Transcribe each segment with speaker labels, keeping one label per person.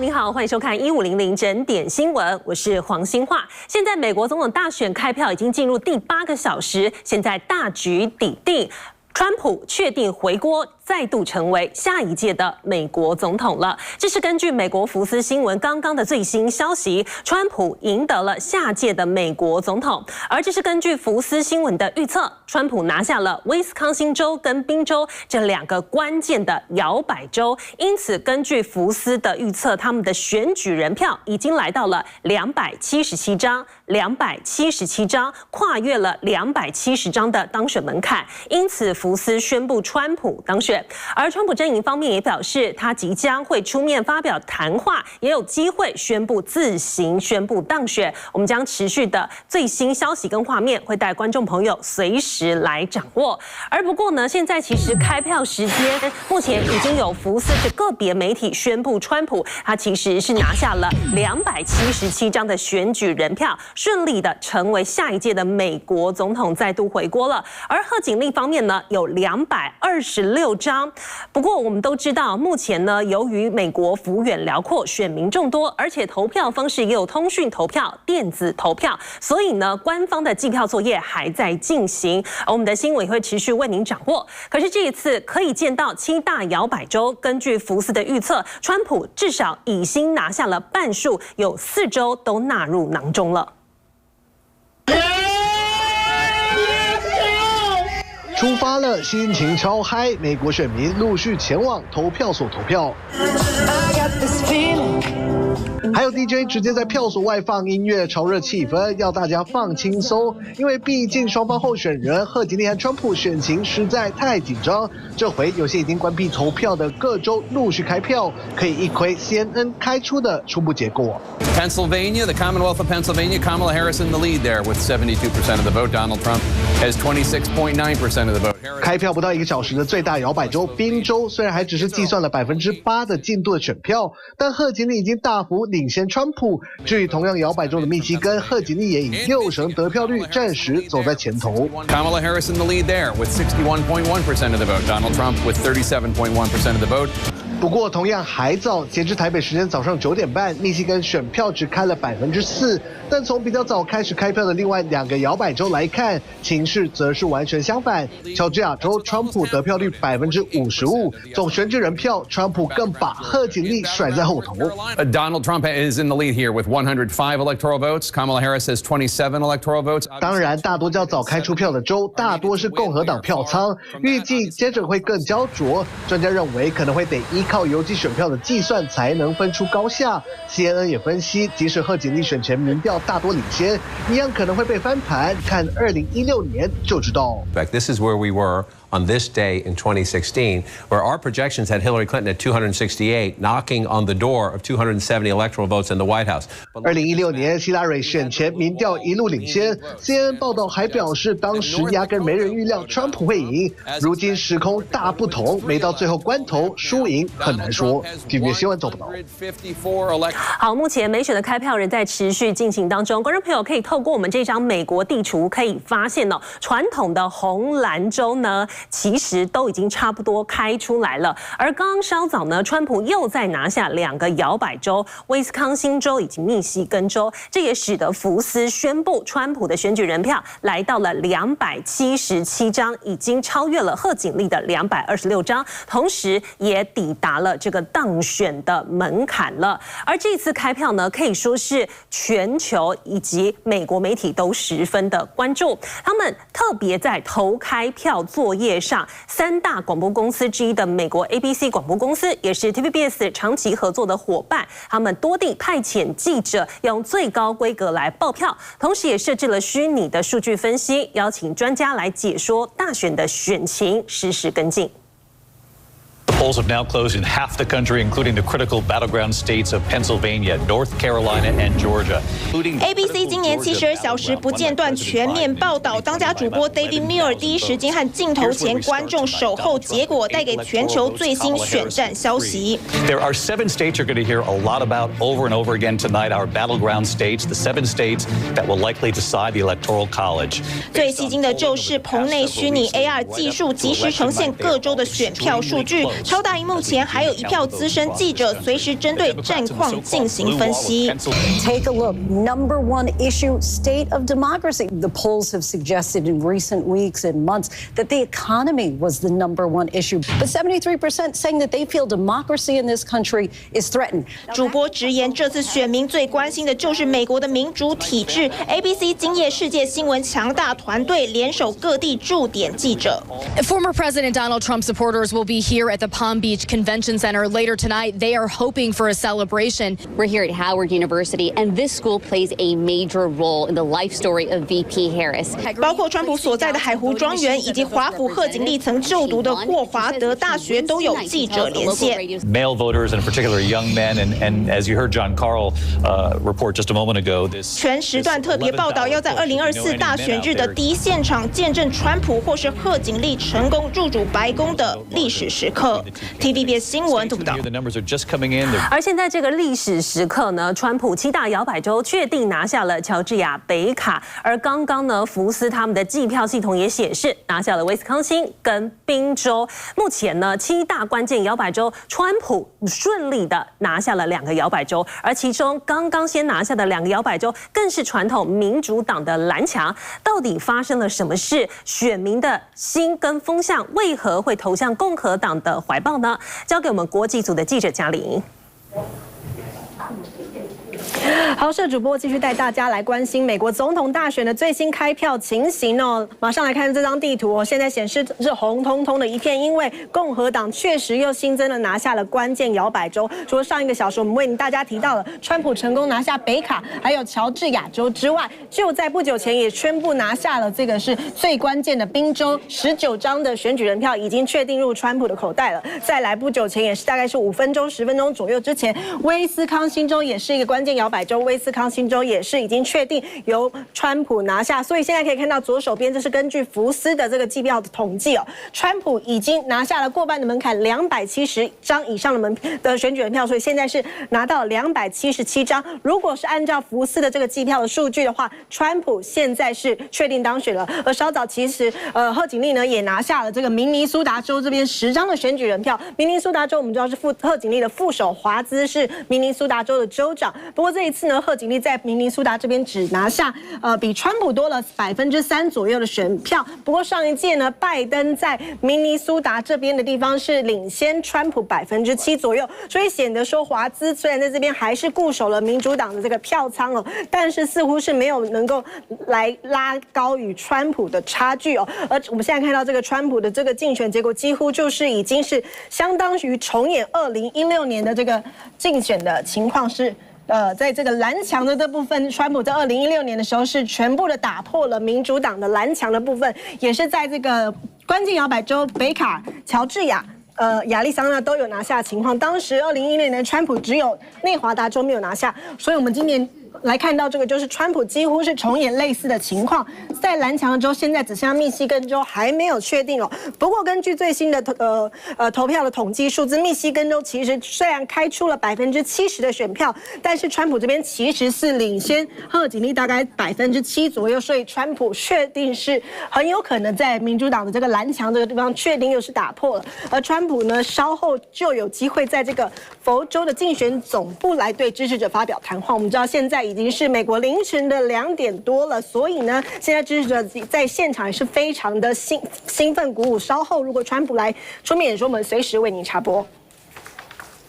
Speaker 1: 你好，欢迎收看1500整点新闻，我是黄欣化。现在美国总统大选开票已经进入第8个小时，现在大局底定，川普确定回锅，再度成为下一届的美国总统了。这是根据美国福斯新闻刚刚的最新消息，川普赢得了下届的美国总统。而这是根据福斯新闻的预测，川普拿下了威斯康星州跟宾州这2个关键的摇摆州。因此，根据福斯的预测，他们的选举人票已经来到了277张，277张，跨越了270张的当选门槛。因此，福斯宣布川普当选。而川普阵营方面也表示，他即将会出面发表谈话，也有机会自行宣布当选。我们将持续的最新消息跟画面，会带观众朋友随时来掌握。而不过呢，现在其实开票时间，目前已经有福斯的个别媒体宣布，川普他其实是拿下了277张的选举人票，顺利的成为下一届的美国总统，再度回锅了。而贺锦丽方面呢，有226张。不过我们都知道，目前呢，由于美国幅员辽阔，选民众多，而且投票方式也有通讯投票、电子投票，所以呢，官方的计票作业还在进行。而我们的新闻也会持续为您掌握。可是这一次可以见到7大摇摆州，根据福斯的预测，川普至少已经拿下了半数，有4州都纳入囊中了。
Speaker 2: 出发了，心情超嗨，美国选民陆续前往投票所投票。还有 DJ 直接在票所外放音乐，炒热气氛，要大家放轻松。因为毕竟双方候选人贺锦丽和川普选情实在太紧张，这回有些已经关闭投票的各州陆续开票，可以一窥 CNN 开出的初步结果。
Speaker 3: Pennsylvania, the Commonwealth of Pennsylvania, Kamala Harris in the lead there with 72% of the vote. Donald Trump has 26.9% of the vote.
Speaker 2: 开票不到1个小时的最大摇摆州宾州，虽然还只是计算了8%的进度的选票，但贺锦丽已经大幅领先川普。至于同样摇摆州的密西根，贺锦丽也以60%得票率暂时走在前头。
Speaker 3: Kamala Harris in the lead there with 61.1% of the vote. Donald Trump with 37.1% of the vote.
Speaker 2: 不过同样还早，截至台北时间早上9点半，密西根选票只开了4%，但从比较早开始开票的另外2个摇摆州来看，情势则是完全相反。乔治亚州，川普得票率55%，总选举人票，川普更把贺锦丽甩在后头。
Speaker 3: Donald Trump is in the lead here with 105 electoral votes. Kamala Harris has 27 electoral votes.
Speaker 2: 当然，大多较早开出票的州，大多是共和党票仓，预计接着会更焦灼。专家认为可能会得依靠邮寄选票的计算才能分出高下。CNN 也分析，即使贺锦丽选前民调大多领先，一样可能会被翻盘。看2016年就知道。
Speaker 4: This is where we were on this day in 2016, where our projections had Hillary Clinton at 268, knocking on the door of 270 electoral votes in the White House.
Speaker 2: 2016年，希拉蕊选前民调一路领先。CNN 报道还表示，当时压根没人预料川普会赢。如今时空大不同，没到最后关头，输赢很难说。TVBS 新闻做不到。
Speaker 1: 好，目前美选的开票仍在持续进行当中。观众朋友可以透过我们这张美国地图，可以发现哦，传统的红蓝州呢，其实都已经差不多开出来了。而刚刚稍早呢，川普又再拿下2个摇摆州，威斯康星州以及密西根州，这也使得福斯宣布川普的选举人票来到了277张，已经超越了贺锦丽的226张，同时也抵达了这个当选的门槛了。而这次开票呢，可以说是全球以及美国媒体都十分的关注，他们特别在投开票作业上，3大广播公司之一的美国 ABC 广播公司，也是 TVBS 长期合作的伙伴，他们多地派遣记者用最高规格来报票，同时也设置了虚拟的数据分析，邀请专家来解说大选的选情，实时跟进。
Speaker 5: Polls have now closed in half the country, including the critical battleground states of Pennsylvania, North Carolina, and Georgia.
Speaker 6: ABC 今年72小时不间断全面报道，当家主播 David Muir 第一时间和镜头前观众守候结果，带给全球最新选战消息。
Speaker 5: There are 7 states you're going to hear a lot about over and over again tonight. Our battleground states, the 7 states that will likely decide the Electoral College.
Speaker 6: 最吸睛的就是棚内虚拟 AR 技术，及时呈现各州的选票数据。超大荧幕前还有一票资深记者，随时针对战况进行分析。
Speaker 7: Take a look. Number one issue, state of democracy. The polls have suggested in recent weeks and months that the economy was the number one issue. But 73% saying that they feel democracy in this country is threatened.
Speaker 6: 主播直言，这次选民最关心的就是美国的民主体制。ABC 今夜世界新闻强大团队联手各地驻点记者。
Speaker 8: Former President Donald Trump supporters will be here at the Palm Beach Convention Center later tonight. They are hoping for a celebration.
Speaker 9: We're here at Howard University, and this school plays a major role in the life story of VP Harris.
Speaker 6: 包括川普所在的海湖庄园以及华府贺锦丽曾就读的霍华德大学都有记者连线。
Speaker 5: Male voters, and in particular young men, and as you heard John Carl report just a moment ago, this
Speaker 6: 全时段特别报道要在2024大选日的第一现场见证川普或是贺锦丽成功入主白宫的历史时刻。TVBS 新闻报道。
Speaker 1: 而现在这个历史时刻呢，川普7大摇摆州确定拿下了乔治亚、北卡，而刚刚呢，福斯他们的计票系统也显示拿下了威斯康星跟宾州。目前呢，7大关键摇摆州，川普顺利的拿下了2个摇摆州，而其中刚刚先拿下的2个摇摆州，更是传统民主党的蓝墙。到底发生了什么事？选民的心跟风向为何会投向共和党的怀抱呢？交给我们国际组的记者嘉玲。
Speaker 10: 好，社主播继续带大家来关心美国总统大选的最新开票情形哦。马上来看这张地图哦，现在显示是红彤彤的一片，因为共和党确实又新增了拿下了关键摇摆州。除了上一个小时我们为大家提到了川普成功拿下北卡还有乔治亚州之外，就在不久前也宣布拿下了这个是最关键的宾州，19张的选举人票已经确定入川普的口袋了。再来不久前也是大概是5分钟10分钟左右之前，威斯康星州也是一个关键摇摆州，威斯康星州也是已经确定由川普拿下，所以现在可以看到左手边这是根据福斯的这个计票的统计哦，川普已经拿下了过半的门槛，270张以上的选举人票，所以现在是拿到277张。如果是按照福斯的这个计票的数据的话，川普现在是确定当选了。而稍早其实贺锦丽呢也拿下了这个明尼苏达州这边10张的选举人票。明尼苏达州我们知道是贺锦丽的副手，华兹是明尼苏达州的州长。不过这一次呢，贺锦丽在明尼苏达这边只拿下比川普多了3%左右的选票。不过上一届呢，拜登在明尼苏达这边的地方是领先川普7%左右，所以显得说华兹虽然在这边还是固守了民主党的这个票仓哦，但是似乎是没有能够来拉高与川普的差距哦。而我们现在看到这个川普的这个竞选结果，几乎就是已经是相当于重演2016年的这个竞选的情况是。在这个蓝墙的这部分，川普在2016年的时候是全部的打破了民主党的蓝墙的部分，也是在这个关键摇摆州北卡、乔治亚。亚利桑那都有拿下的情况。当时2016年川普只有内华达州没有拿下，所以我们今年来看到这个就是川普几乎是重演类似的情况。在蓝墙州现在只剩下密西根州还没有确定哦。不过根据最新的投票的统计数字，密西根州其实虽然开出了70%的选票，但是川普这边其实是领先贺锦丽大概7%左右，所以川普确定是很有可能在民主党的这个蓝墙这个地方确定又是打破了。而川普呢，稍后就有机会在这个佛州的竞选总部来对支持者发表谈话。我们知道现在已经是美国凌晨的2点多了，所以呢，现在支持者在现场也是非常的兴奋鼓舞。稍后如果川普来出面演说，我们随时为您插播。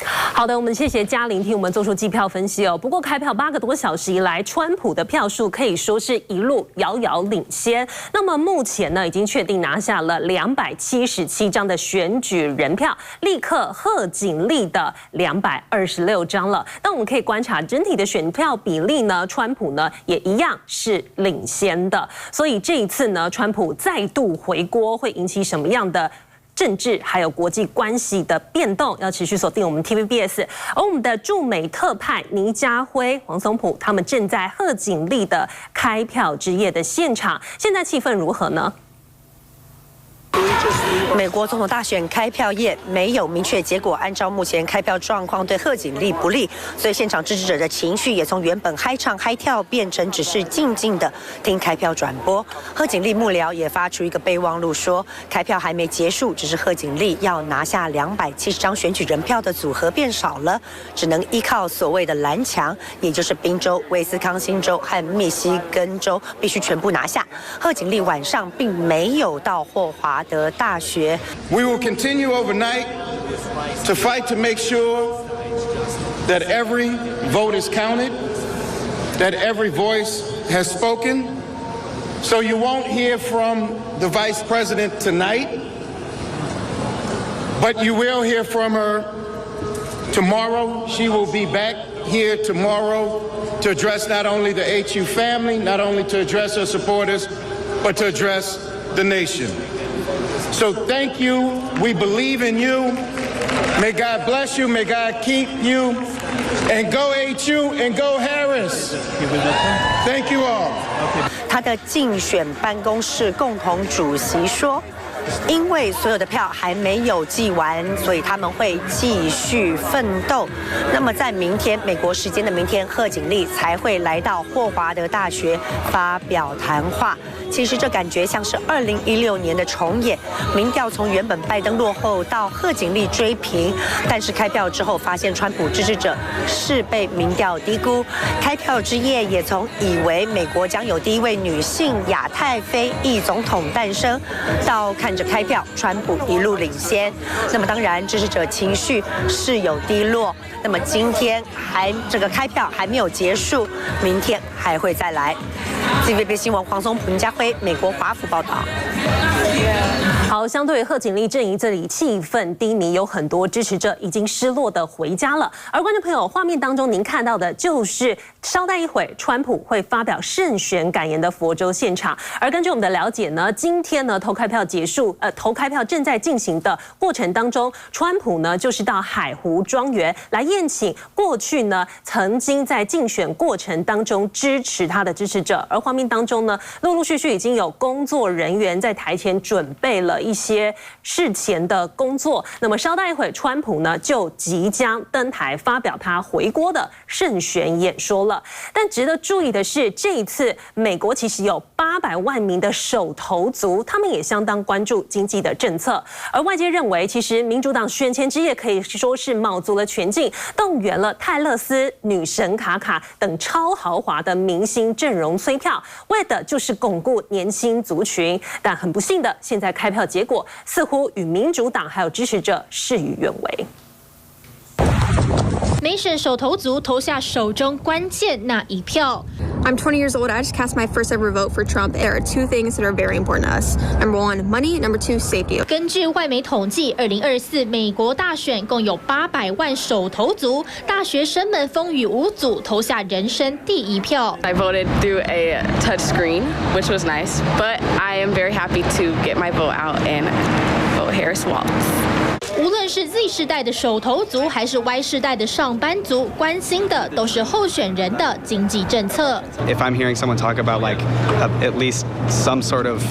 Speaker 1: 好的，我们谢谢嘉玲替我们做出计票分析哦。不过开票8个多小时以来，川普的票数可以说是一路遥遥领先。那么目前呢，已经确定拿下了277张的选举人票，力克贺锦丽的226张了。那我们可以观察整体的选票比例呢，川普呢也一样是领先的。所以这一次呢，川普再度回锅，会引起什么样的政治还有国际关系的变动，要持续锁定我们 TVBS。而我们的驻美特派倪家辉、黄松浦，他们正在贺锦丽的开票之夜的现场，现在气氛如何呢？
Speaker 11: 美国总统大选开票夜没有明确结果，按照目前开票状况对贺锦丽不利，所以现场支持者的情绪也从原本嗨唱嗨跳变成只是静静的听开票转播。贺锦丽幕僚也发出一个备忘录说，开票还没结束，只是贺锦丽要拿下270张选举人票的组合变少了，只能依靠所谓的蓝墙，也就是宾州、威斯康星州和密西根州必须全部拿下。贺锦丽晚上并没有到霍华德大学。
Speaker 12: We will continue overnight to fight to make sure that every vote is counted, that every voice has spoken. So you won't hear from the Vice President tonight, but you will hear from her tomorrow. She will be back here tomorrow to address not only the HU family, not only to address her supporters, but to address the nation. So thank you. We believe in you. May God bless you. May God keep you. And go HU and go Harris. Thank you all.
Speaker 11: 他的竞选办公室共同主席说，因为所有的票还没有计完，所以他们会继续奋斗。那么在明天，美国时间的明天，贺锦丽才会来到霍华德大学发表谈话。其实这感觉像是2016年的重演，民调从原本拜登落后到贺锦丽追平，但是开票之后发现川普支持者是被民调低估。开票之夜也从以为美国将有第一位女性亚太非裔总统诞生，到看着开票，川普一路领先。那么当然支持者情绪是有低落。那么今天这个开票还没有结束，明天还会再来。TVBS 新闻黄松普、林家辉，美国华府报道。
Speaker 1: 好，相对于贺锦丽阵营这里气氛低迷，有很多支持者已经失落的回家了。而观众朋友，画面当中您看到的就是稍待一会，川普会发表胜选感言的佛州现场。而根据我们的了解呢，今天呢投开票正在进行的过程当中，川普呢就是到海湖庄园来宴请过去呢曾经在竞选过程当中支持他的支持者。而画面当中呢，陆陆续续已经有工作人员在台前准备了一些事前的工作。那么稍待一会，川普呢就即将登台发表他回国的胜选演说了。但值得注意的是，这一次美国其实有800万名的手头族，他们也相当关注经济的政策。而外界认为，其实民主党选前之夜可以说是卯足了全劲，动员了泰勒斯、女神卡卡等超豪华的明星阵容催票，为的就是巩固年轻族群。但很不幸的，现在开票结果似乎与民主党还有支持者事与愿违。
Speaker 13: 美选手头族投下手中关键那一票。
Speaker 14: I'm 20 years old. I just cast my first ever vote for Trump. There are two things that are very important to us. Number one, money. Number two, safety.
Speaker 13: 根据外媒统计，2024美国大选共有800万手头族，大学生们风雨无阻投下人生第一票。
Speaker 15: I voted through a touch screen, which was nice, but I am very happy to get my vote out and vote Harris Wallace.
Speaker 13: 无论是 Z 世代的手头族，还是 Y 世代的上班族，关心的都是候选人的经济政策。
Speaker 16: If I'm hearing someone talk about like at least some sort of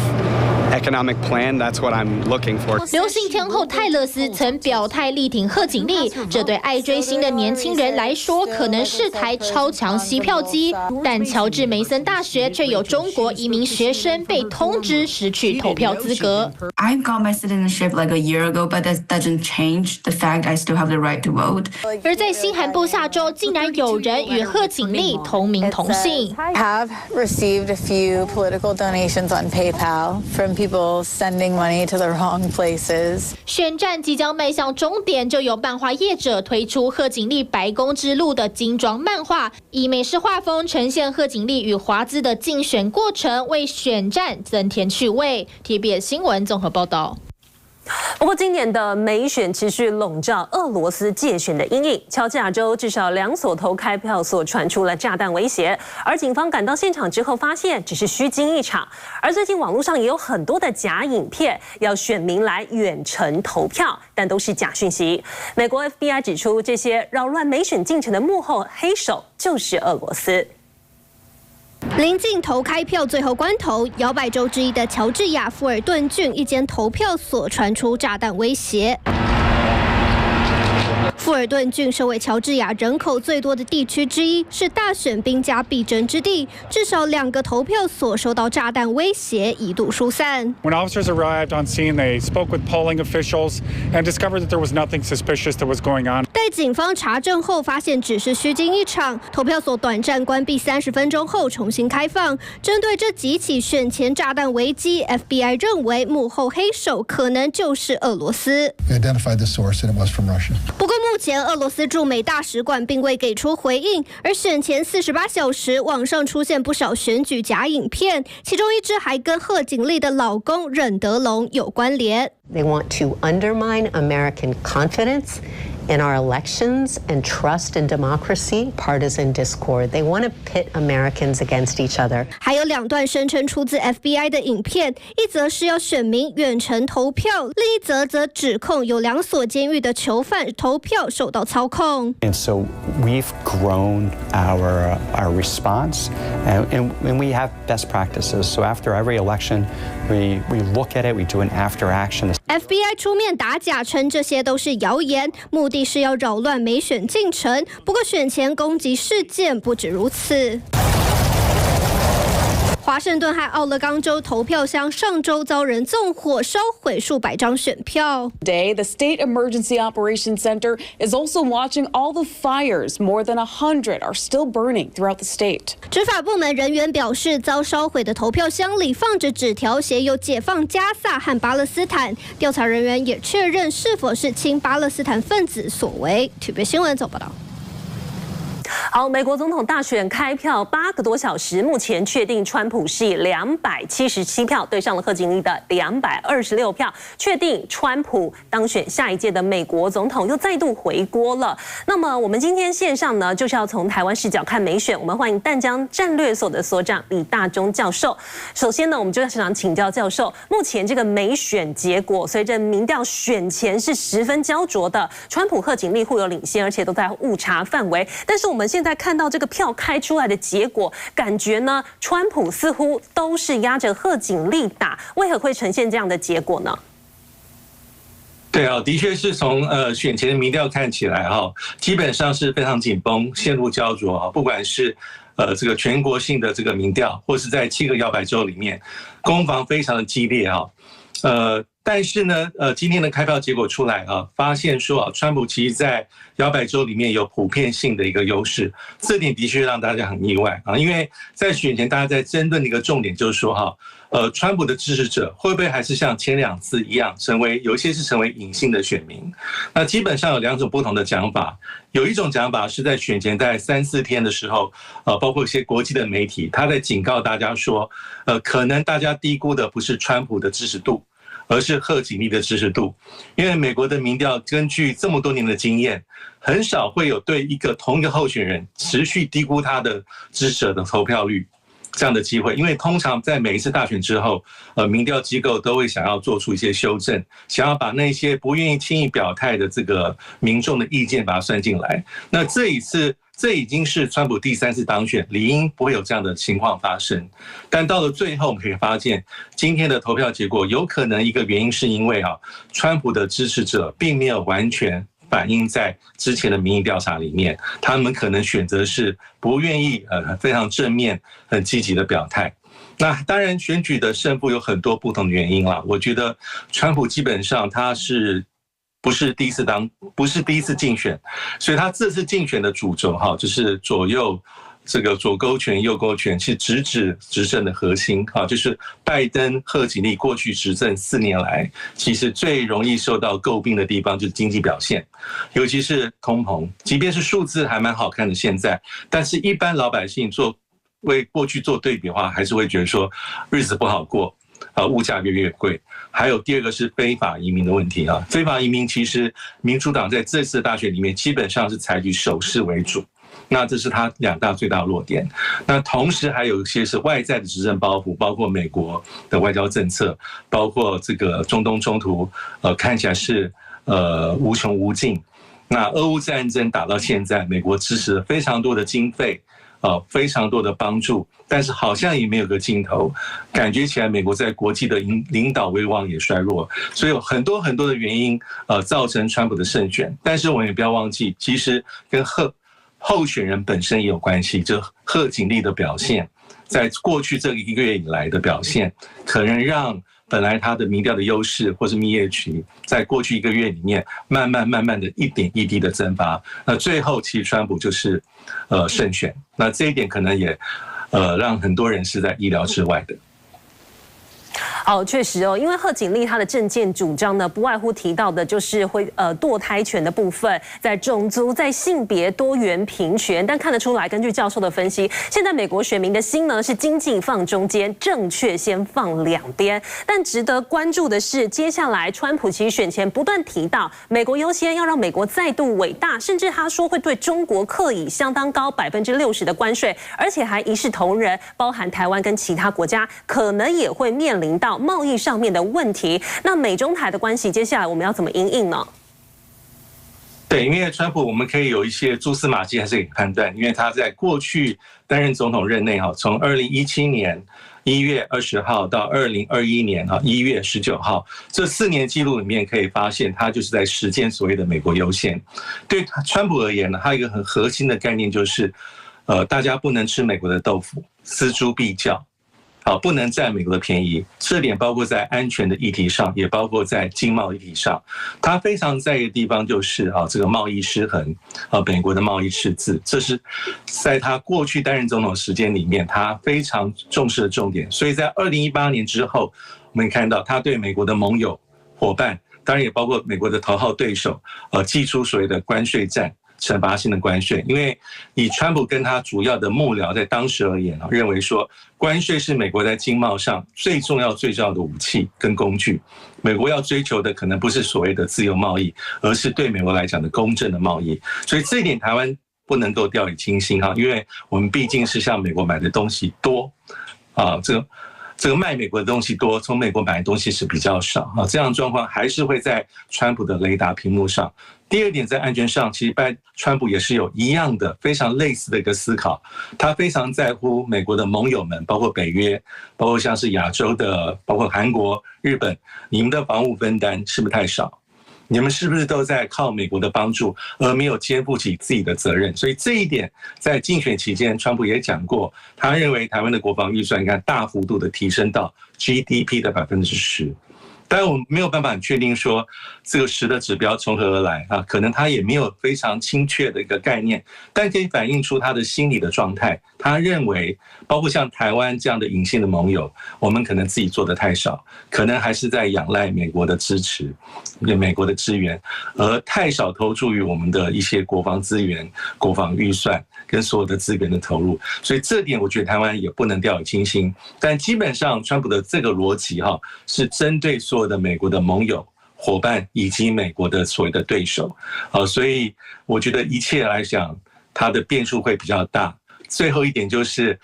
Speaker 16: economic plan, that's what I'm looking for.
Speaker 13: 流行天后泰勒斯曾表态力挺贺锦丽，这对爱追星的年轻人来说可能是台超强吸票机。但乔治梅森大学却有中国移民学生被通知失去投票资格。
Speaker 17: I got my citizenship like a year ago, but that doesn't change the fact I still have the right to vote.
Speaker 13: 而在新罕布夏州，竟然有人与贺锦丽同名同姓。
Speaker 18: I have received a few political donations on PayPal from people sending money to the wrong places.
Speaker 13: 选战即将迈向终点，就有漫画业者推出贺锦丽白宫之路的精装漫画，以美式画风呈现贺锦丽与华兹的竞选过程，为选战增添趣味。TVBS 新闻综合报道。
Speaker 1: 不过，今年的美选持续笼罩俄罗斯介选的阴影。乔治亚州至少2所投开票所传出了炸弹威胁，而警方赶到现场之后，发现只是虚惊一场。而最近网络上也有很多的假影片，要选民来远程投票，但都是假讯息。美国 FBI 指出，这些扰乱美选进程的幕后黑手就是俄罗斯。
Speaker 19: 临近投开票最后关头，摇摆州之一的乔治亚富尔顿郡一间投票所传出炸弹威胁。富尔顿郡身为乔治亚人口最多的地区之一，是大选兵家必争之地，至少2个投票所受到炸弹威胁，一度疏散。
Speaker 20: When officers arrived on scene, they spoke with polling officials and discovered that there was nothing suspicious that was going on.
Speaker 19: 待警方查证后，发现只是虚惊一场。投票所短暂关闭30分钟后重新开放。针对这几起选前炸弹危机 ，FBI 认为幕后黑手可能就是俄罗斯。
Speaker 21: We identified the source and it was from Russia.
Speaker 19: 不过目前俄罗斯驻美大使馆并未给出回应，而选前48小时，网上出现不少选举假影片，其中一支还跟贺锦丽的老公任德龙有关联。
Speaker 22: They want to undermine American confidence in our elections and trust in democracy, partisan discord. They want to pit Americans against each other.
Speaker 19: 还有2段声称出自 FBI 的影片，一则是要选民远程投票，另一则指控有2所监狱的囚犯投票受到操控。
Speaker 23: And so we've grown our response, and we have best practices. So after every election, we look at it, we do an after action.
Speaker 19: FBI 出面打假，称这些都是谣言，目的是要扰乱美选进程。不过选前攻击事件不止如此。华盛顿和奥勒冈州投票箱上周遭人纵火，烧毁数百张选票。
Speaker 24: Today, the State Emergency Operations Center is also watching all the fires. More than 100 are still burning throughout the state.
Speaker 19: 执法部门人员表示，遭烧毁的投票箱里放着纸条，写有解放加萨和巴勒斯坦。调查人员也确认是否是亲巴勒斯坦分子所为。TVBS 新闻总报道。
Speaker 1: 好，美国总统大选开票8个多小时，目前确定川普是以277票对上了贺锦丽的226票，确定川普当选下一届的美国总统，又再度回锅了。那么我们今天线上呢，就是要从台湾视角看美选，我们欢迎淡江战略所的所长李大中教授。首先呢，我们就想请教教授，目前这个美选结果，随着民调选前是十分焦灼的，川普、贺锦丽互有领先，而且都在误差范围，但是我们现在看到这个票开出来的结果，感觉呢，川普似乎都是压着贺锦丽打，为何会呈现这样的结果呢？
Speaker 25: 对啊，的确是从选前的民调看起来哈，基本上是非常紧绷，陷入焦灼啊。不管是这个全国性的这个民调，或是在7个摇摆州里面，攻防非常的激烈啊。但是呢，今天的开票结果出来啊，发现说啊，川普其实在摇摆州里面有普遍性的一个优势，这点的确让大家很意外啊，因为在选前大家在争论的一个重点就是说哈，川普的支持者会不会还是像前2次一样，有一些是成为隐性的选民？那基本上有2种不同的讲法，有一种讲法是在选前大概3、4天的时候，包括一些国际的媒体，他在警告大家说，可能大家低估的不是川普的支持度，而是贺锦丽的支持度，因为美国的民调根据这么多年的经验，很少会有对同一个候选人持续低估他的支持者的投票率这样的机会，因为通常在每一次大选之后，民调机构都会想要做出一些修正，想要把那些不愿意轻易表态的这个民众的意见把它算进来。那这已经是川普第3次当选，理应不会有这样的情况发生。但到了最后，我们可以发现，今天的投票结果有可能一个原因是因为川普的支持者并没有完全反映在之前的民意调查里面，他们可能选择是不愿意非常正面、很积极的表态。那当然，选举的胜负有很多不同的原因啦。我觉得川普基本上他不是第一次竞选，所以他这次竞选的主轴就是左右这个左勾拳、右勾拳，是直指执政的核心就是拜登、贺锦丽过去执政4年来，其实最容易受到诟病的地方就是经济表现，尤其是通膨，即便是数字还蛮好看的现在，但是一般老百姓为过去做对比的话，还是会觉得说日子不好过。物价越贵，还有第2个是非法移民的问题啊。非法移民其实民主党在这次的大选里面基本上是采取守势为主，那这是他2大最大的弱点。那同时还有一些是外在的执政包袱，包括美国的外交政策，包括这个中东冲突，看起来是无穷无尽。那俄乌战争打到现在，美国支持了非常多的经费。非常多的帮助，但是好像也没有个尽头，感觉起来美国在国际的领导威望也衰弱，所以有很多很多的原因造成川普的胜选。但是我们也不要忘记，其实跟候选人本身也有关系，就贺锦丽的表现，在过去这1个月以来的表现，可能让本来他的民调的优势或是蜜月期，在过去1个月里面慢慢的一点一滴的蒸发。那最后其实川普就是胜选，那这一点可能也让很多人是在意料之外的。
Speaker 1: 好，确实哦，因为贺锦丽她的政见主张呢，不外乎提到的就是堕胎权的部分，在种族、在性别多元平权。但看得出来，根据教授的分析，现在美国选民的心呢是经济放中间，正确先放两边。但值得关注的是，接下来川普其实选前不断提到美国优先，要让美国再度伟大，甚至他说会对中国课以相当高60%的关税，而且还一视同仁，包含台湾跟其他国家可能也会面临到贸易上面的问题。那美中台的关系，接下来我们要怎么因应呢？
Speaker 25: 对，因为川普我们可以有一些蛛丝马迹还是可以判断，因为他在过去担任总统任内从2017年1月20号到2021年1月19号这4年记录里面可以发现，他就是在实践所谓的美国优先。对川普而言呢，他有一个很核心的概念就是，大家不能吃美国的豆腐，锱铢必较。好，不能占美国的便宜，这点包括在安全的议题上，也包括在经贸议题上。他非常在意的地方就是这个贸易失衡，美国的贸易赤字，这是在他过去担任总统时间里面他非常重视的重点。所以在2018年之后，我们看到他对美国的盟友伙伴，当然也包括美国的头号对手，祭出所谓的关税战。惩罚性的关税，因为以川普跟他主要的幕僚在当时而言认为说关税是美国在经贸上最重要的武器跟工具。美国要追求的可能不是所谓的自由贸易，而是对美国来讲的公正的贸易。所以这一点台湾不能够掉以轻心因为我们毕竟是向美国买的东西多这个卖美国的东西多，从美国买的东西是比较少这样的状况还是会在川普的雷达屏幕上。第二点，在安全上，其实川普也是有一样的非常类似的一个思考，他非常在乎美国的盟友们，包括北约，包括像是亚洲的，包括韩国、日本，你们的防务分担是不是太少？你们是不是都在靠美国的帮助，而没有肩负起自己的责任？所以这一点在竞选期间，川普也讲过，他认为台湾的国防预算应该大幅度的提升到 GDP 的10%。但我没有办法很确定说这个10的指标从何而来可能他也没有非常精确的一个概念，但可以反映出他的心理的状态。他认为，包括像台湾这样的隐性的盟友，我们可能自己做的太少，可能还是在仰赖美国的支持、美国的支援，而太少投注于我们的一些国防资源、国防预算跟所有的资源的投入。所以这点我觉得台湾也不能掉以轻心。但基本上，川普的这个逻辑是针对所有的美国的盟友、伙伴以及美国的所谓的对手所以我觉得一切来讲，它的变数会比较大。最后一点就是，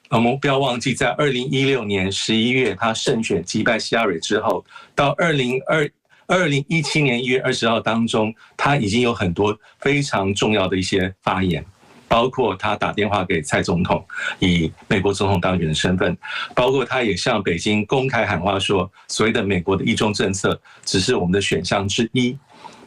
Speaker 25: 我们不要忘记，在2016年11月他胜选击败希拉蕊之后，到2017年1月20号当中，他已经有很多非常重要的一些发言。包括他打电话给蔡总统，以美国总统当选的身份，包括他也向北京公开喊话说，所谓的美国的一中政策只是我们的选项之一。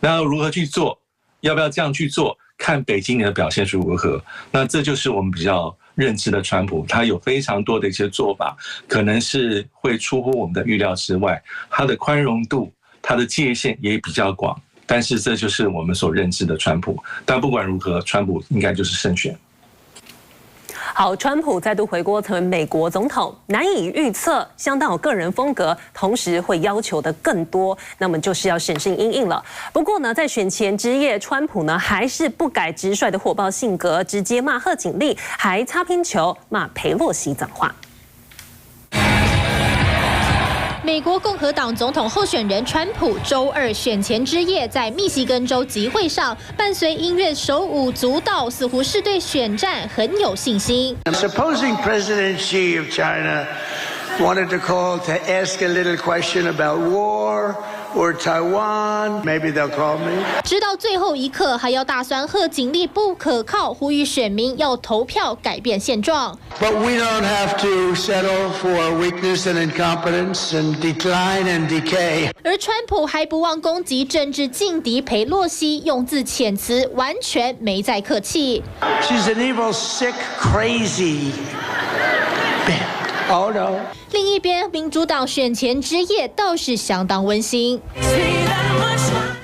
Speaker 25: 那如何去做？要不要这样去做？看北京的表现是如何。那这就是我们比较认知的川普，他有非常多的一些做法，可能是会出乎我们的预料之外。他的宽容度，他的界限也比较广。但是这就是我们所认知的川普，但不管如何，川普应该就是胜选。
Speaker 1: 好，川普再度回国成为美国总统，难以预测，相当有个人风格，同时会要求的更多，那么就是要审慎因应了。不过呢，在选前之夜，川普呢还是不改直率的火爆性格，直接骂贺锦丽，还擦边球骂裴洛西脏话。
Speaker 13: 美国共和党总统候选人川普周2选前之夜在密西根州集会上，伴随音乐手舞足蹈，似乎是对选战很有信心。
Speaker 2: Supposing President Xi of China wanted to call to ask a little question about war
Speaker 12: or Taiwan. Maybe they'll call me.
Speaker 13: 直到最后一刻，还要大酸贺锦丽不可靠，呼吁选民要投票改变现状。
Speaker 12: But we don't have to settle for weakness and incompetence and decline and decay.
Speaker 13: 而川普还不忘攻击政治劲敌裴洛西，用字遣词完全没再客气。
Speaker 12: She's an evil, sick, crazy band. Oh no.
Speaker 13: 另一边，民主党选前之夜倒是相当温馨。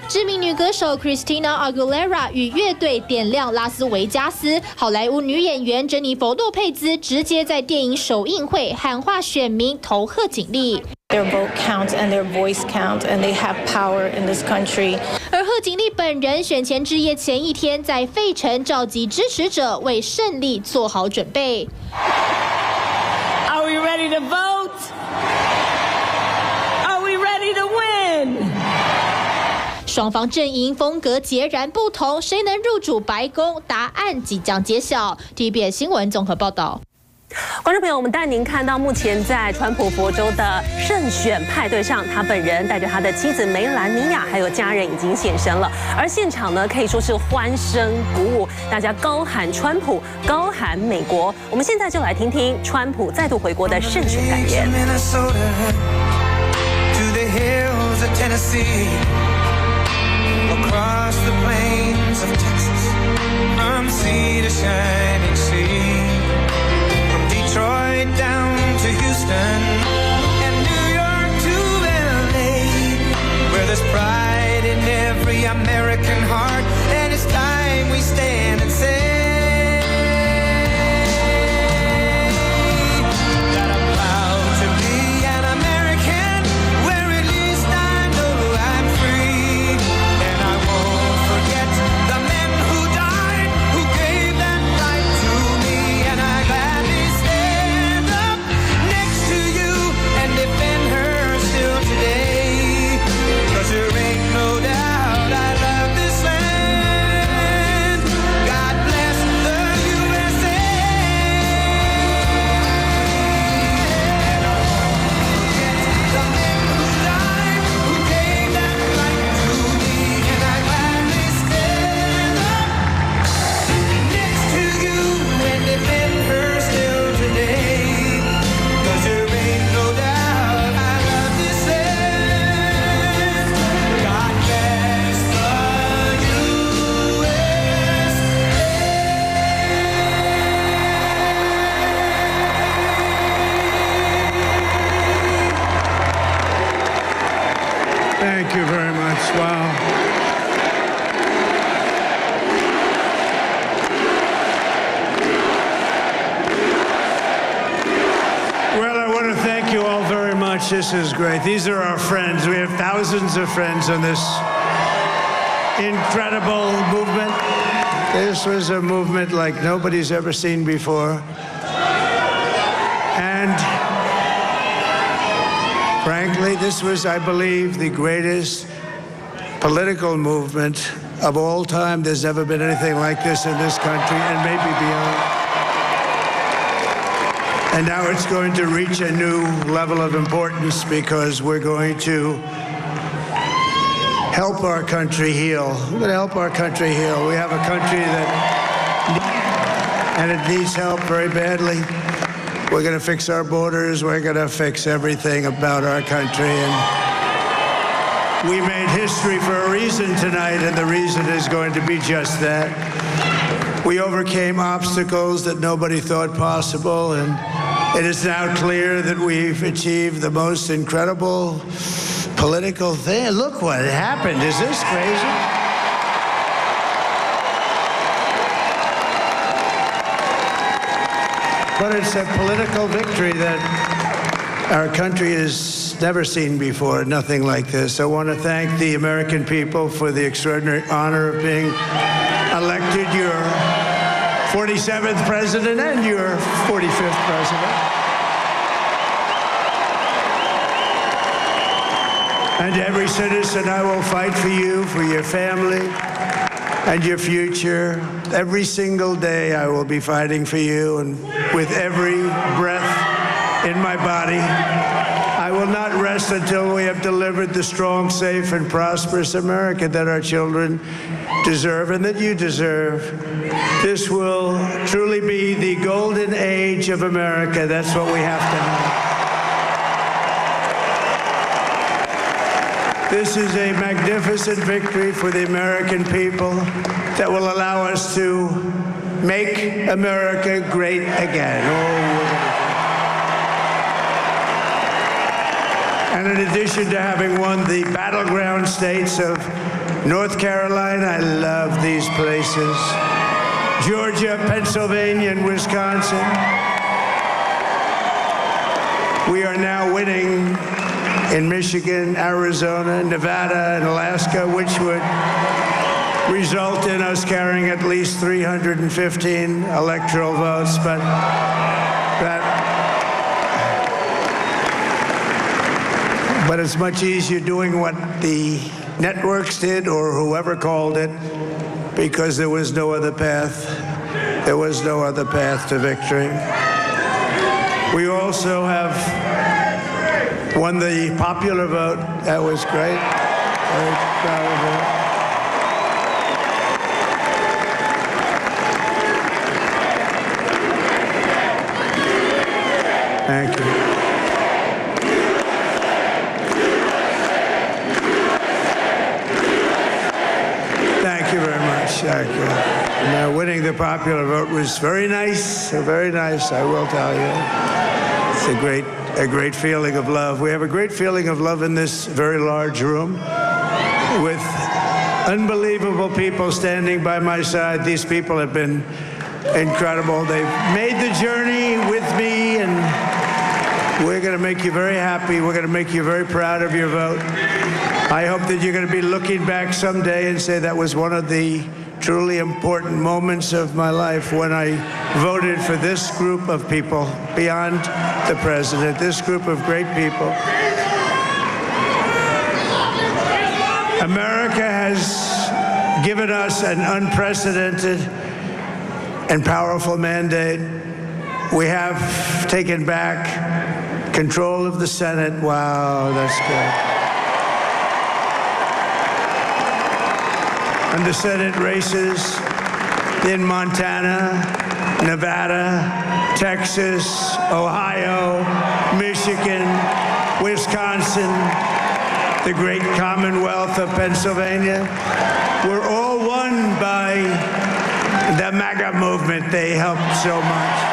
Speaker 13: 知名女歌手 Christina Aguilera 与乐队点亮拉斯维加斯，好莱坞女演员珍妮佛·洛佩兹直接在电影首映会喊话选民投贺锦丽。
Speaker 18: Their vote counts and their voice count, and they have power in this country.
Speaker 13: 而贺锦丽本人选前之夜前一天在费城召集支持者，为胜利做好准备。
Speaker 2: Are we ready to vote? Are we ready to win?
Speaker 13: 双方阵营风格截然不同，谁能入主白宫？答案即将揭晓。TVBS 新闻综合报道。
Speaker 1: 观众朋友，我们带您看到目前在川普佛州的胜选派对上，他本人带着他的妻子梅兰妮亚还有家人已经现身了，而现场呢可以说是欢声鼓舞，大家高喊川普，高喊美国。我们现在就来听听川普再度回国的胜选感言。
Speaker 3: Detroit down to Houston and New York to LA, where there's pride in every American heart, and it's time we stand and say that I'm proud to be an American, where at least I know I'm free, and I won't forget the men who died, who gave that right to me, and I gladly defend her still today, 'cause there ain't no doubt I love this land. God bless the USA. And I won't forget the men who died, who gave that right to me, and I gladly stand up next to you and defend her still today, 'cause there ain't no doubt.
Speaker 12: Thank you very much. Wow. Well, I want to thank you all very much. This is great. These are our friends. We have thousands of friends on this incredible movement. This was a movement like nobody's ever seen before. And frankly, this was, I believe, the greatest political movement of all time. There's never been anything like this in this country, and maybe beyond. And now it's going to reach a new level of importance because we're going to help our country heal. We're going to help our country heal. We have a country and it needs help very badly. We're going to fix our borders. We're going to fix everything about our country. And we made history for a reason tonight, and the reason is going to be just that. We overcame obstacles that nobody thought possible, and it is now clear that we've achieved the most incredible political thing. Look what happened. Is this crazy? But it's a political victory that our country has never seen before, nothing like this. I want to thank the American people for the extraordinary honor of being elected your 47th president and your 45th president. And to every citizen, I will fight for you, for your family, and your future. Every single day I will be fighting for you, and with every breath in my body,
Speaker 4: I will not rest until we have delivered the strong, safe, and prosperous America that our children deserve and that you deserve. This will truly be the golden age of America. That's what we have to have. This is a magnificent victory for the American people that will allow us to make America great again. And in addition to having won the battleground states of North Carolina, I love these places, Georgia, Pennsylvania, and Wisconsin, we are now winning in Michigan, Arizona, Nevada, and Alaska, which would result in us carrying at least 315 electoral votes, but it's much easier doing what the networks did or whoever called it, because there was no other path. There was no other path to victory. We also have won the popular vote. That was great. Very proud of it. Thank you. Thank you very much. Thank you. Now, winning the popular vote was very nice, I will tell you. It's a great feeling of love. We have a great feeling of love in this very large room with unbelievable people standing by my side. These people have been incredible. They've made the journey with me, and we're going to make you very happy. We're going to make you very proud of your vote. I hope that you're going to be looking back someday and say that was one of the truly important moments of my life when I voted for this group of people beyond the president, this group of great people. America has given us an unprecedented and powerful mandate. We have taken back control of the Senate. Wow, that's good. And the Senate races in Montana, Nevada, Texas, Ohio, Michigan, Wisconsin, the great Commonwealth of Pennsylvania, were all won by the MAGA movement. They helped so much.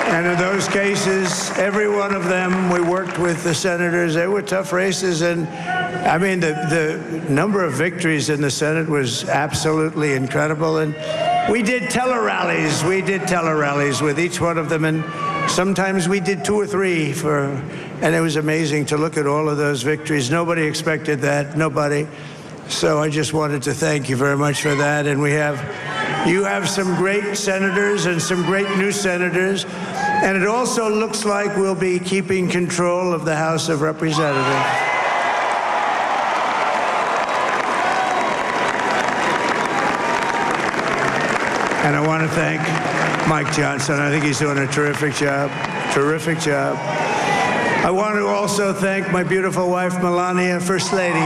Speaker 4: And in those cases, every one of them, we worked with the senators. They were tough races, and I mean, the number of victories in the Senate was absolutely incredible. And we did tele-rallies. We did tele-rallies with each one of them, and sometimes we did 2 or 3 and it was amazing to look at all of those victories. Nobody expected that, nobody. So I just wanted to thank you very much for that. And you have some great senators and some great new senators. And it also looks like we'll be keeping control of the House of Representatives. And I want to thank Mike Johnson. I think he's doing a terrific job. Terrific job. I want to also thank my beautiful wife, Melania, First Lady.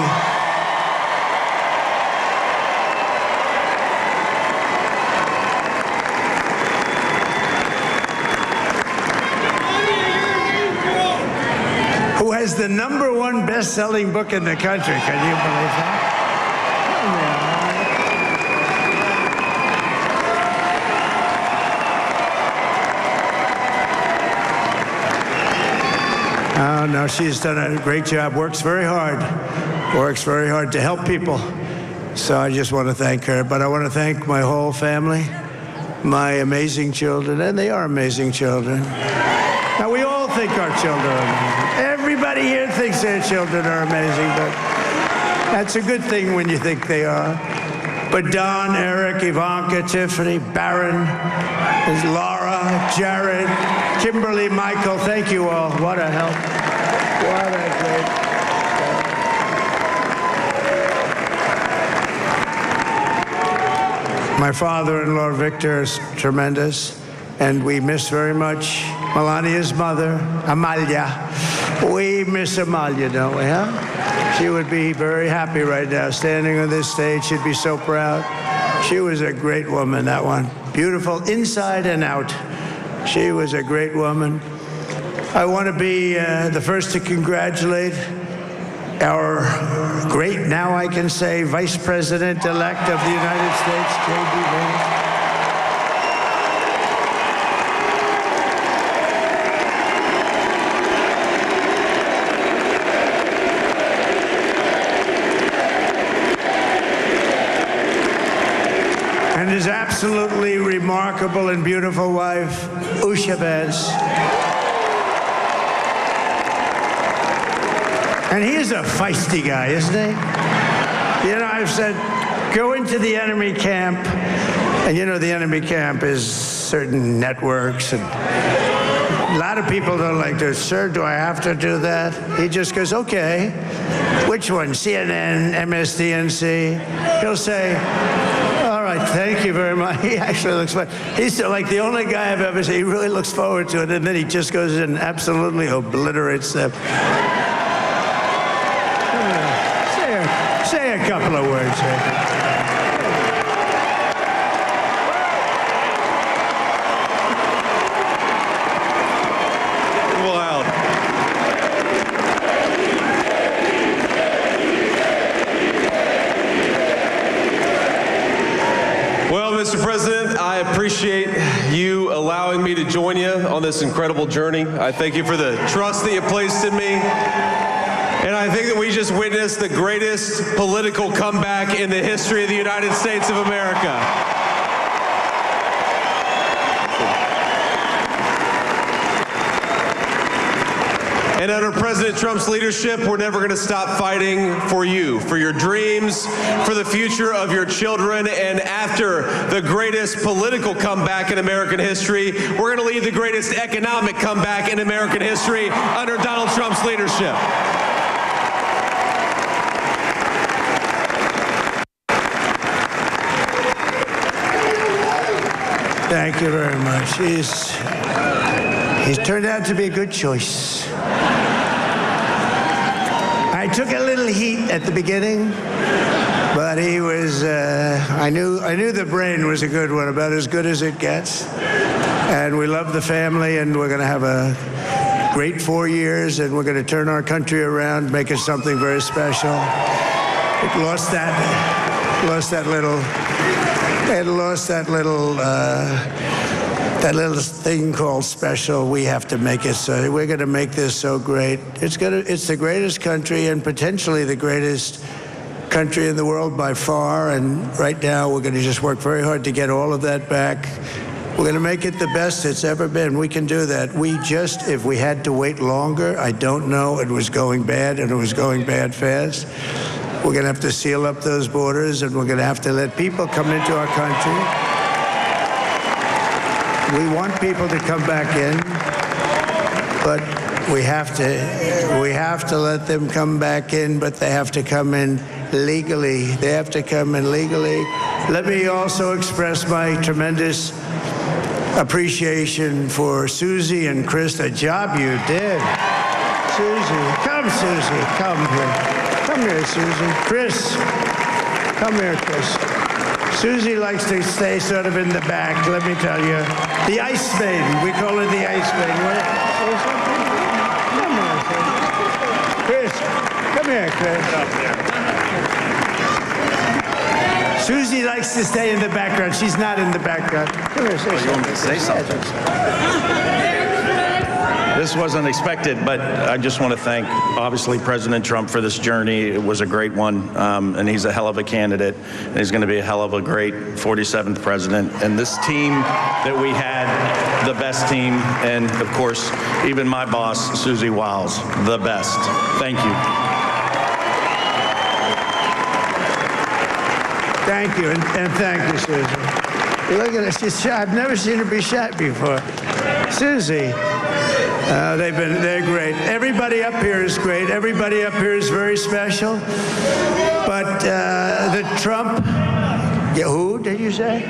Speaker 4: Who has the #1 best-selling book in the country. Can you believe that? Oh, no, she's done a great job, works very hard to help people. So I just want to thank her. But I want to thank my whole family, my amazing children, and they are amazing children. Now, we all think our children are amazing. Everybody here thinks their children are amazing, but that's a good thing when you think they are. But Don, Eric, Ivanka, Tiffany, Barron, Laura, Jared, Kimberly, Michael, thank you all. What a help. What a great help. My father-in-law, Victor, is tremendous, and we miss very much Melania's mother, Amalia. We miss Amalia, don't we, huh? She would be very happy right now, standing on this stage. She'd be so proud. She was a great woman, that one. Beautiful inside and out. She was a great woman. I want to be the first to congratulate our great, now I can say, Vice President-elect of the United States, J.D. Vance. And his absolutely remarkable and beautiful wife, Usha Vance. And he is a feisty guy, isn't he? You know, I've said, go into the enemy camp, and you know the enemy camp is certain networks, and a lot of people don't like this. Sir, do I have to do that? He just goes, okay. Which one? CNN, MSDNC? He'll say, all right, thank you very much. He actually looks like, he's like the only guy I've ever seen. He really looks forward to it, and then he just goes in and absolutely obliterates them. Say a couple of words here.
Speaker 5: Wild. Well, Mr. President, I appreciate you allowing me to join you on this incredible journey. I thank you for the trust that you placed in me. And I think that we just witnessed the greatest political comeback in the history of the United States of America. And under President Trump's leadership, we're never going to stop fighting for you, for your dreams, for the future of your children. And after the greatest political comeback in American history, we're going to lead the greatest economic comeback in American history under Donald Trump's leadership.
Speaker 4: Thank you very much. He's turned out to be a good choice. I took a little heat at the beginning, but he was, I knew the brain was a good one, about as good as it gets. And we love the family, and we're going to have a great 4 years, and we're going to turn our country around, make it something very special. It lost that little thing called special. We have to make it so. We're going to make this so great. It's the greatest country and potentially the greatest country in the world by far. And right now we're going to just work very hard to get all of that back. We're going to make it the best it's ever been. We can do that. If we had to wait longer, I don't know. It was going bad, and it was going bad fast. We're going to have to seal up those borders, and we're going to have to let people come into our country. We want people to come back in, but we have to let them come back in, but they have to come in legally. They have to come in legally. Let me also express my tremendous appreciation for Susie and Chris, the job you did. Susie, come here. Come here, Susie. Chris, come here, Chris. Susie likes to stay sort of in the back, let me tell you. The Ice Maiden, we call her the Ice Maiden. Come here, Chris. Come here, Chris. Susie likes to stay in the background. She's not in the background. Come here, say something. You want me to say something?
Speaker 6: This wasn't expected, but I just want to thank, obviously, President Trump for this journey. It was a great one, and he's a hell of a candidate, and he's going to be a hell of a great 47th president. And this team that we had, the best team, and, of course, even my boss, Susie Wiles, the best. Thank you.
Speaker 4: Thank you, and thank you, Susie. Look at her, she's shy. I've never seen her be shy before. Susie. They're great. Everybody up here is great. Everybody up here is very special. But the Trump, who did you say?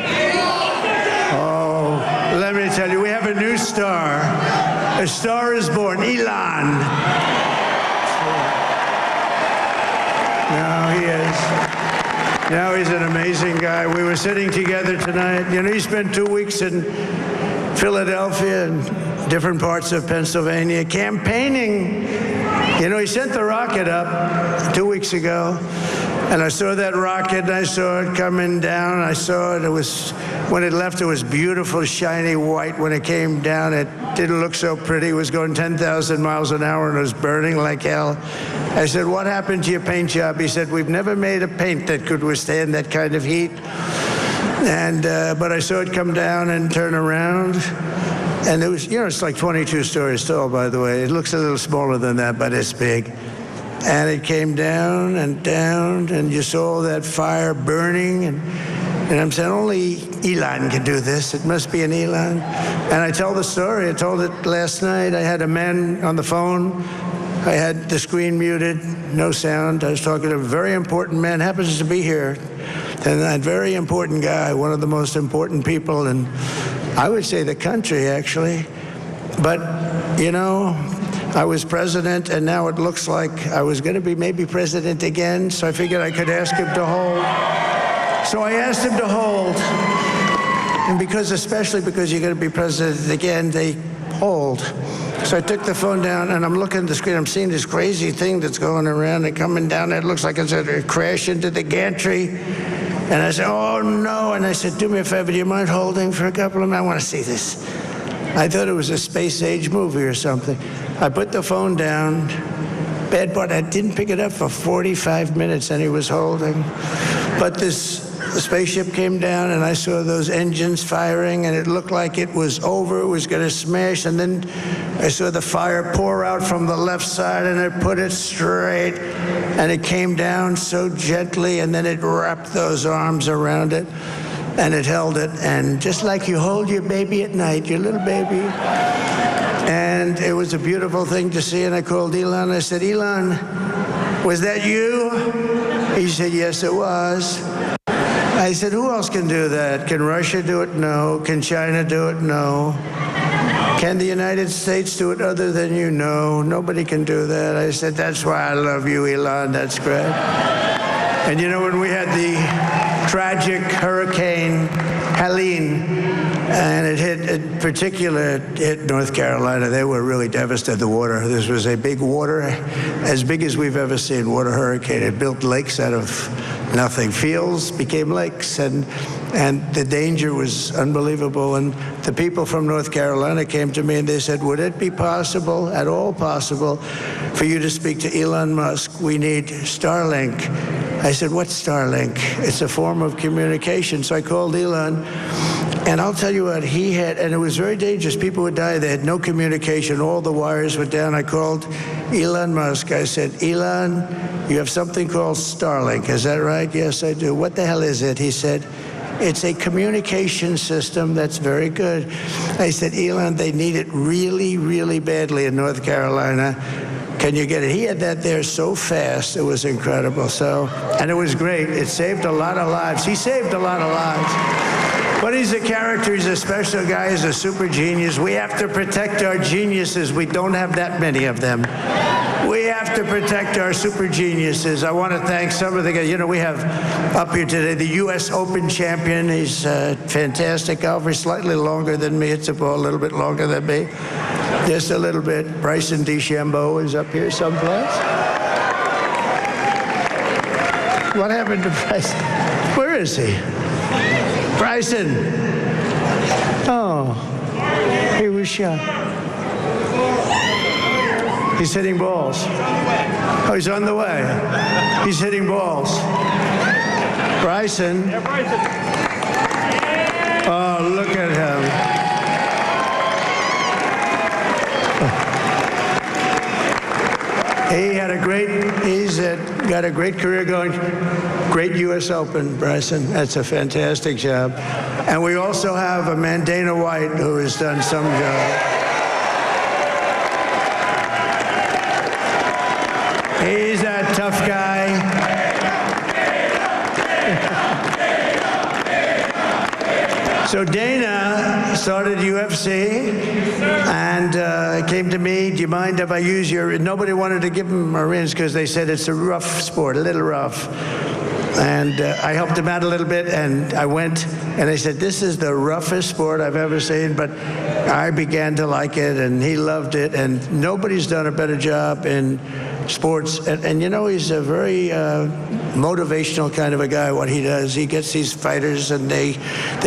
Speaker 4: Oh, let me tell you, we have a new star. A star is born, Elon. Now he is. Now he's an amazing guy. We were sitting together tonight. You know, he spent 2 weeks in Philadelphia and different parts of Pennsylvania campaigning. You know, he sent the rocket up 2 weeks ago, and I saw that rocket, and I saw it coming down. I saw it. It was, when it left, it was beautiful, shiny white. When it came down, it didn't look so pretty. It was going 10,000 miles an hour, and it was burning like hell. I said, what happened to your paint job? He said, we've never made a paint that could withstand that kind of heat. And, but I saw it come down and turn around. And it was, you know, it's like 22 stories tall, by the way. It looks a little smaller than that, but it's big. And it came down, and you saw that fire burning. And I'm saying, only Elon can do this. It must be an Elon. And I tell the story. I told it last night. I had a man on the phone. I had the screen muted, no sound. I was talking to a very important man, happens to be here. And that very important guy, one of the most important people in, I would say, the country, actually. But, you know, I was president, and now it looks like I was going to be maybe president again, so I figured I could ask him to hold. So I asked him to hold. And because, especially because you're going to be president again, they hold. So I took the phone down, and I'm looking at the screen. I'm seeing this crazy thing that's going around and coming down. It looks like it's going to crash into the gantry. And I said, oh, no. And I said, do me a favor, do you mind holding for a couple of minutes? I want to see this. I thought it was a space-age movie or something. I put the phone down. Bad part, I didn't pick it up for 45 minutes, and he was holding. But the spaceship came down, and I saw those engines firing, and it looked like it was over. It was going to smash. And then I saw the fire pour out from the left side, and it put it straight. And it came down so gently, and then it wrapped those arms around it, and it held it. And just like you hold your baby at night, your little baby. And it was a beautiful thing to see. And I called Elon. I said, Elon, was that you? He said, yes, it was. I said, who else can do that? Can Russia do it? No. Can China do it? No. Can the United States do it other than you? No. Nobody can do that. I said, that's why I love you, Elon. That's great. And you know, when we had the tragic Hurricane Helene, and it hit North Carolina, they were really devastated, the water. This was a big water, as big as we've ever seen, water hurricane. It built lakes out of nothing. Fields became lakes, and the danger was unbelievable. And the people from North Carolina came to me and they said, would it be possible, at all possible, for you to speak to Elon Musk? We need Starlink. I said, what's Starlink? It's a form of communication. So I called Elon, and I'll tell you what, he had, and it was very dangerous. People would die. They had no communication. All the wires were down. I called Elon Musk. I said, Elon, you have something called Starlink. Is that right? Yes, I do. What the hell is it? He said, it's a communication system that's very good. I said, Elon, they need it really, really badly in North Carolina. Can you get it? He had that there so fast. It was incredible. So, and it was great. It saved a lot of lives. He saved a lot of lives. But he's a character. He's a special guy. He's a super genius. We have to protect our geniuses. We don't have that many of them. We have to protect our super geniuses. I want to thank some of the guys. You know, we have up here today the U.S. Open champion. He's fantastic golfer, slightly longer than me. Hits the ball a little bit longer than me. Just a little bit. Bryson DeChambeau is up here someplace. What happened to Bryson? Where is he? Bryson. Oh, he was shot. He's hitting balls. Oh, he's on the way. He's hitting balls. Bryson. Oh, look at him. He's got a great career going. Great U.S. Open, Bryson. That's a fantastic job. And we also have a man, Dana White, who has done some job. He's a tough guy. So Dana started UFC, and came to me, do you mind if I use your, nobody wanted to give him Marines because they said it's a rough sport, a little rough. And I helped him out a little bit, and I went, and they said, this is the roughest sport I've ever seen, but I began to like it, and he loved it, and nobody's done a better job in sports. And you know, he's a very motivational kind of a guy, what he does. He gets these fighters, and they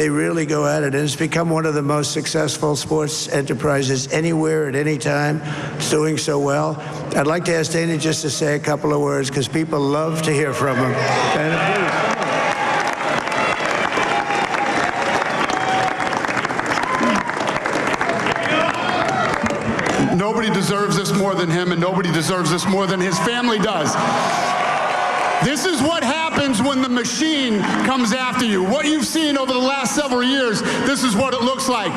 Speaker 4: really go at it, and it's become one of the most successful sports enterprises anywhere at any time. It's doing so well. I'd like to ask Dana just to say a couple of words, because people love to hear from him. Dana, please.
Speaker 7: Nobody deserves this more than him, and nobody deserves this more than his family does. This is what happens when the machine comes after you. What you've seen over the last several years, this is what it looks like.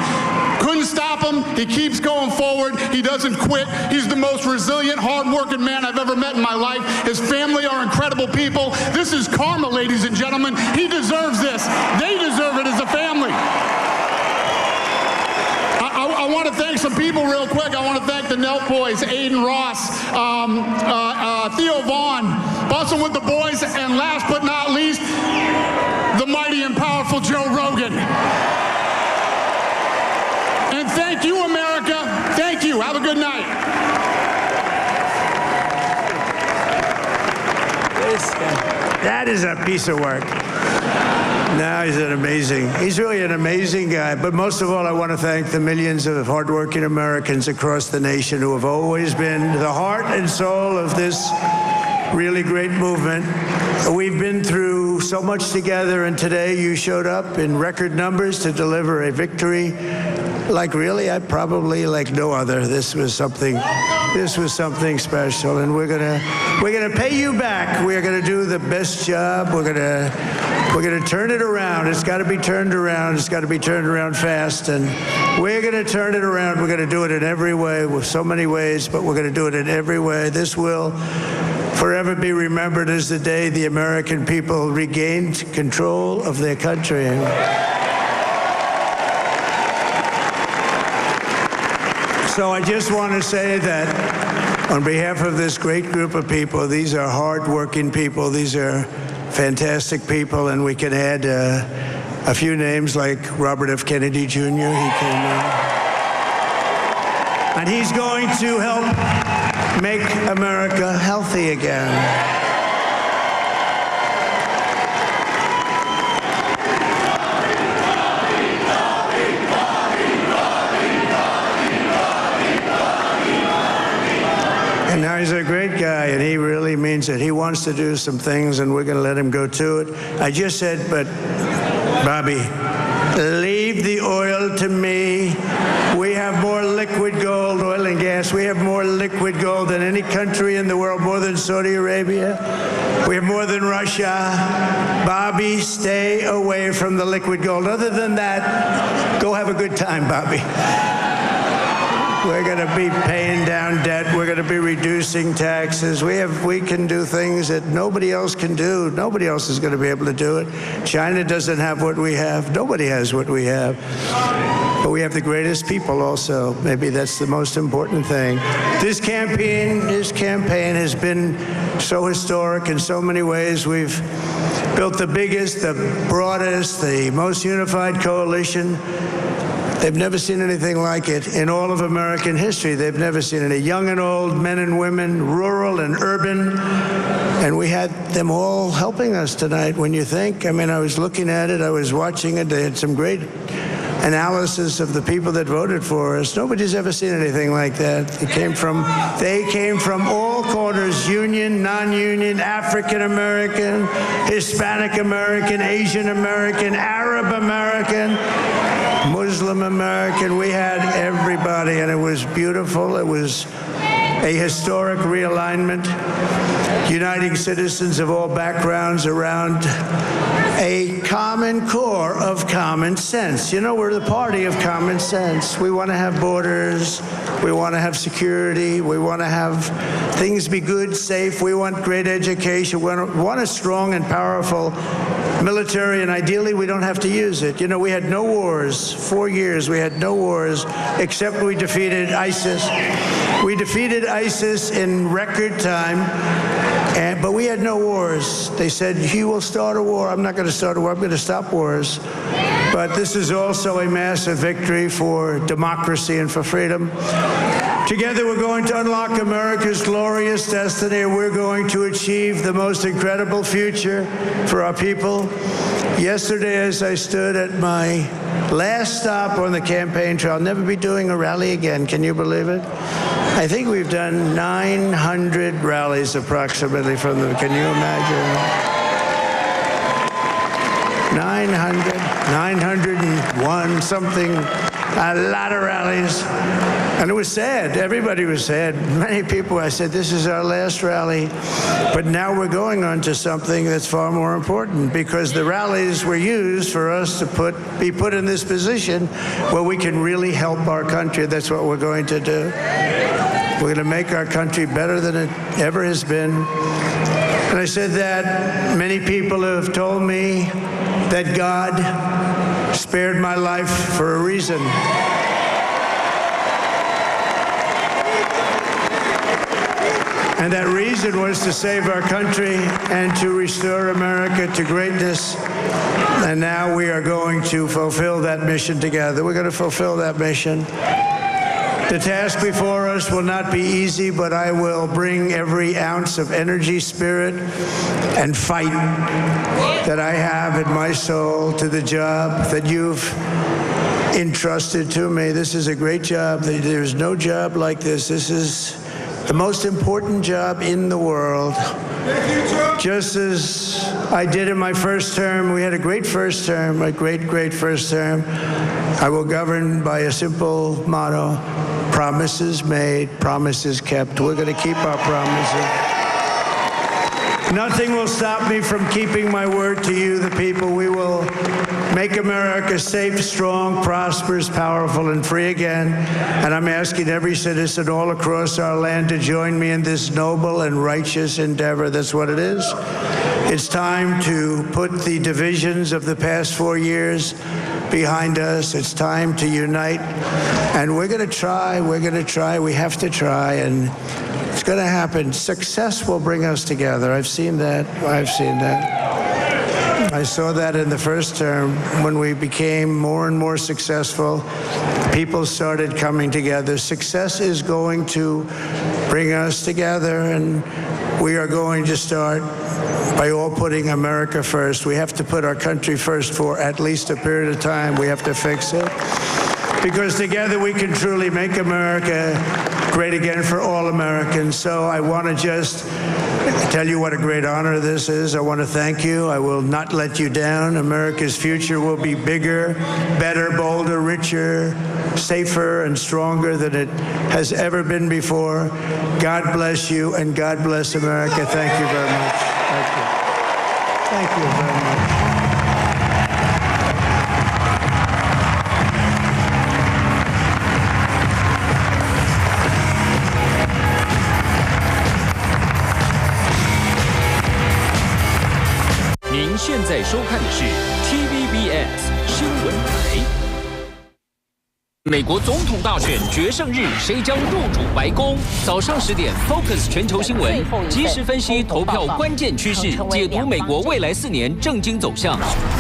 Speaker 7: Couldn't stop him. He keeps going forward. He doesn't quit. He's the most resilient, hard-working man I've ever met in my life. His family are incredible people. This is karma, ladies and gentlemen. He deserves this. They deserve it as a family. I want to thank some people real quick. I want to thank the Nelk boys, Aiden Ross, Theo Vaughn, Bussin' with the boys, and last but not least, the mighty and powerful Joe Rogan. And thank you, America. Thank you. Have a good night.
Speaker 4: That is a piece of work. No, he's really an amazing guy. But most of all, I want to thank the millions of hardworking Americans across the nation who have always been the heart and soul of this really great movement. We've been through so much together, and today you showed up in record numbers to deliver a victory like probably like no other. This was something special, and we're gonna pay you back. We're gonna do the best job. We're gonna turn it around. It's got to be turned around. It's got to be turned around fast, and we're gonna turn it around. We're gonna do it in every way, with so many ways, but we're gonna do it in every way. This will forever be remembered as the day the American people regained control of their country. So I just want to say that on behalf of this great group of people, these are hard-working people. These are fantastic people, and we can add a few names like Robert F. Kennedy Jr. He came in. And he's going to help make America healthy again. And now he's a great guy, and he really means it. He wants to do some things, and we're going to let him go to it. I just said, but Bobby, leave the oil to me. We have more liquid gold, oil and gas. We have more liquid gold than any country in the world, more than Saudi Arabia. We have more than Russia. Bobby, stay away from the liquid gold. Other than that, go have a good time, Bobby. We're going to be paying down debt. We're going to be reducing taxes. We can do things that nobody else can do. Nobody else is going to be able to do it. China doesn't have what we have. Nobody has what we have. But we have the greatest people also. Maybe that's the most important thing. This campaign has been so historic in so many ways. We've built the biggest, the broadest, the most unified coalition. They've never seen anything like it in all of American history. They've never seen it. Young and old, men and women, rural and urban. And we had them all helping us tonight. When you think, I mean, I was looking at it, I was watching it. They had some great analysis of the people that voted for us. Nobody's ever seen anything like that. They came from all corners, union, non-union, African American, Hispanic American, Asian American, Arab American, Muslim American. We had everybody, and it was beautiful. It was a historic realignment, uniting citizens of all backgrounds around a common core of common sense. You know, we're the party of common sense. We want to have borders. We want to have security. We want to have things be good, safe. We want great education. We want a strong and powerful military, and ideally we don't have to use it. You know, we had no wars. 4 years we had no wars, except we defeated ISIS. We defeated ISIS in record time, but we had no wars. They said, he will start a war. I'm not going to start a war. I'm going to stop wars. But this is also a massive victory for democracy and for freedom. Together we're going to unlock America's glorious destiny, and we're going to achieve the most incredible future for our people. Yesterday, as I stood at my last stop on the campaign trail, I'll never be doing a rally again. Can you believe it? I think we've done 900 rallies approximately from them. Can you imagine? 901 something, a lot of rallies. And it was sad. Everybody was sad. Many people, I said, this is our last rally. But now we're going on to something that's far more important, because the rallies were used for us to be put in this position where we can really help our country. That's what we're going to do. We're going to make our country better than it ever has been. And I said that many people have told me that God spared my life for a reason. And that reason was to save our country and to restore America to greatness. And now we are going to fulfill that mission together. We're going to fulfill that mission. The task before us will not be easy, but I will bring every ounce of energy, spirit, and fight that I have in my soul to the job that you've entrusted to me. This is a great job. There's no job like this. This is the most important job in the world. Just as I did in my first term, we had a great first term, a great first term. I will govern by a simple motto: promises made, promises kept. We're going to keep our promises. Nothing will stop me from keeping my word to you, the people. We will make America safe, strong, prosperous, powerful, and free again. And I'm asking every citizen all across our land to join me in this noble and righteous endeavor. That's what it is. It's time to put the divisions of the past 4 years behind us. It's time to unite. And we're going to try. We're going to try. We have to try. And it's going to happen. Success will bring us together. I've seen that. I've seen that. I saw that in the first term. When we became more and more successful, people started coming together. Success is going to bring us together, and we are going to start by all putting America first. We have to put our country first for at least a period of time. We have to fix it, because together we can truly make America great again for all Americans. So I want to just tell you what a great honor this is. I want to thank you. I will not let you down. America's future will be bigger, better, bolder, richer, safer, and stronger than it has ever been before. God bless you, and God bless America. Thank you very much. Thank you. Thank you very much.
Speaker 8: 现在收看的是 TVBS 新闻台。美国总统大选决胜日，谁将入主白宫？早上10点 ，Focus 全球新闻，及时分析投票关键趋势，解读美国未来4年政经走向。